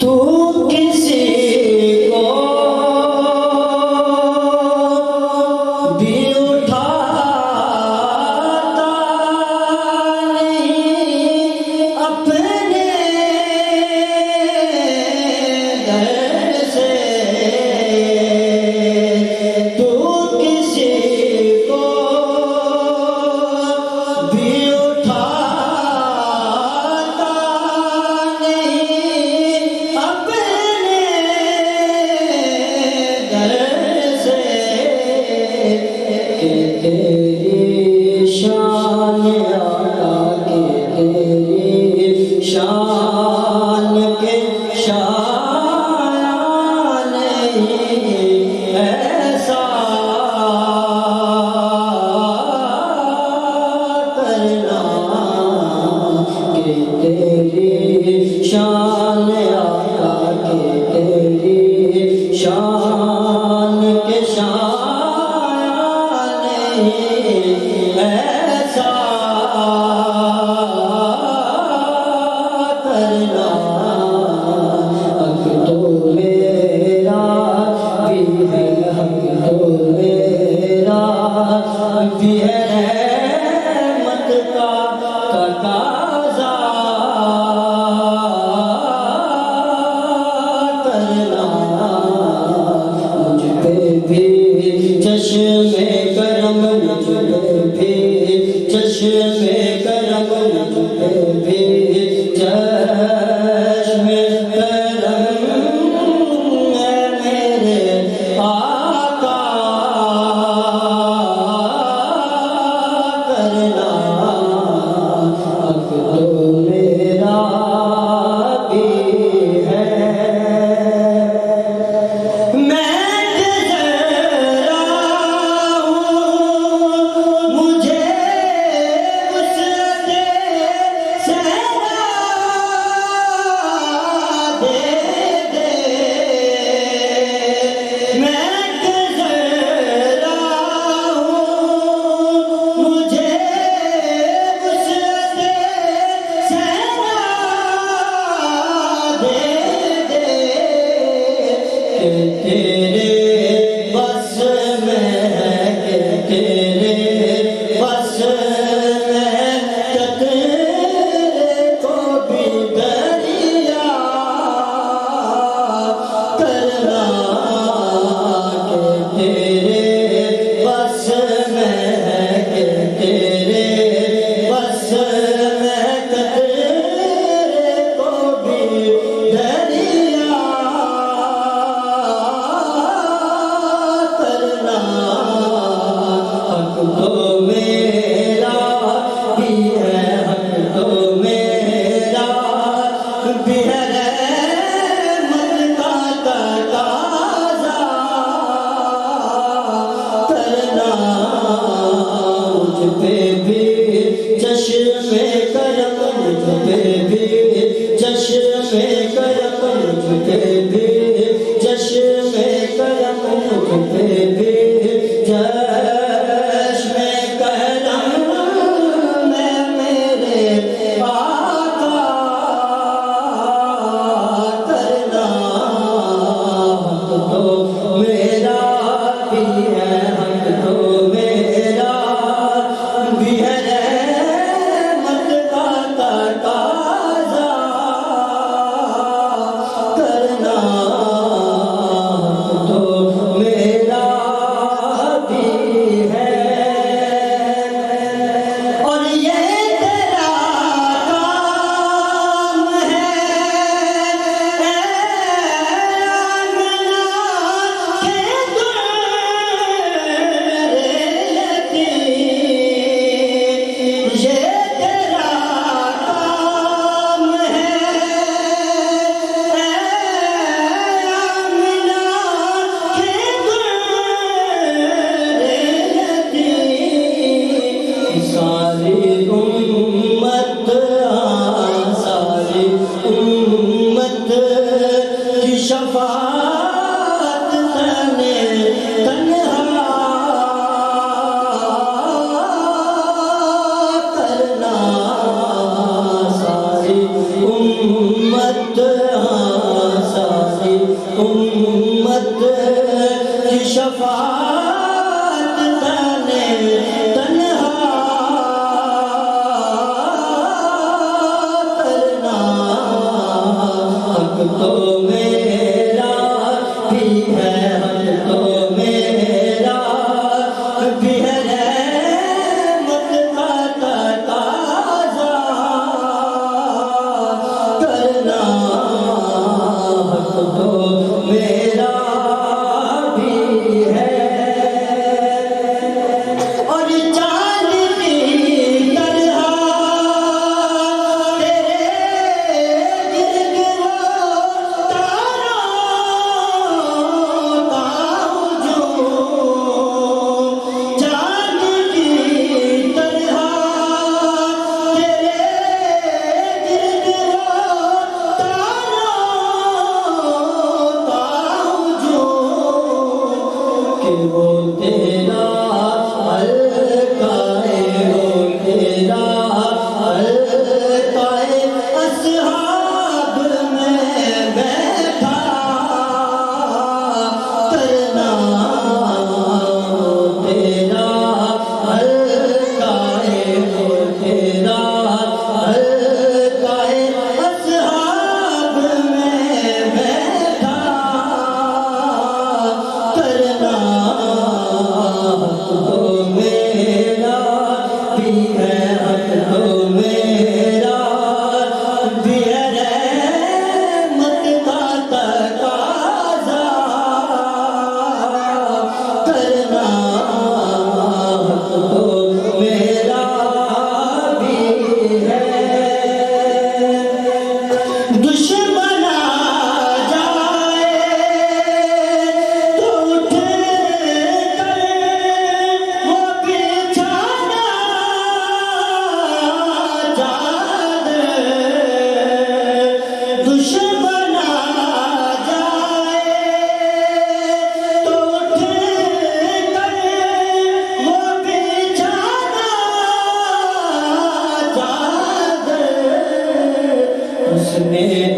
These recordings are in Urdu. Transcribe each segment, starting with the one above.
تو کسی کو بھی اٹھاتا نہیں اپنے در سے، تو کسی کو بھی اٹھاتا نہیں اپنے در سے، کہ تیری شان آقا، کہ تیری شان کے شایان نہیں ایسا کرنا، کہ تیری شان آقا، کہ تیری شان کے شایان نہیں ایسا کرنا، حق تو میرا بھی ہے، حق تو میرا بھی ہے، رحمت کا تقاضا کرنا، مجھ پہ بھی چشم کرم، مجھ پہ بھی چشم کرم، مجھ پہ بھی چشم کرم اے میرے آقا کرنا، حق تو میرا بھی ہے، میں گزرا ہوں مجھے وسعت صحرا دے دے، میں گزرا ہوں مجھے وسعت صحرا دے دے، کہ تیرے بس میں ہے، کہ تیرے بس میں ہے، قطرے کو بھی دریا کرنا، کہ تیرے بس میں ہے، کہ تیرے بس میں ہے، قطرے کو بھی دریا کرنا، حق تو میرا بھی ہے، حق تو میرا بھی ہے، رحمت کا تقاضا کرنا، مجھ پہ بھی چشم کرم، مجھ پہ بھی چشم کرم، مجھ پہ بھی چشم کرم، مجھ پہ بھی چشم کرم میں میرے آقا کرنا، حق تو میرا بھی ہے، حق تو میرا بھی ہے، رحمت کا تقاضا کرنا، امت کی شفاعت تنہا کرنا حق تو میرا بھی ہے حق تو میرا بھی ہے رحمت کا تقاضا کرنا حق تو میرا بھی ہے اور چاند کی طرح تیرے گرد وہ تاروں کا ہجوم چاند کی طرح تیرے گرد وہ تاروں کا ہجوم کہ وہ تیرا حلقۂ وہ تیرا حلقۂ اصحاب میں بیٹھا کرنا تیرا حلقۂ وہ تیرا حلقۂ اصحاب میں بیٹھا کرنا حق تو میرا بھی ہے حق تو میرا بھی ہے رحمت کا تقاضا کرنا حق تو میرا بھی ہے دشمن آ جائے تو اٹھ کر وہ بچھانا چادر دشمن آ جائے تو اٹھ کر وہ بچھانا چادر حسن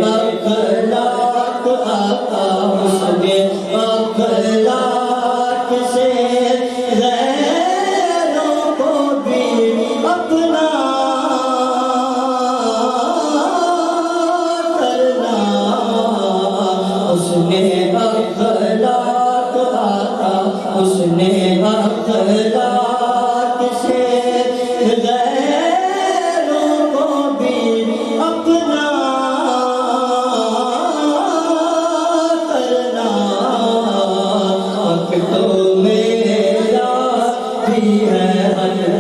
اخلاق آقا حسن اخلاق سے غیروں کو بھی اپنا کرنا حسن اخلاق آقا حسن اخلاق سے غیروں کو بھی اپنا کرنا حق تو میرا بھی ہے حق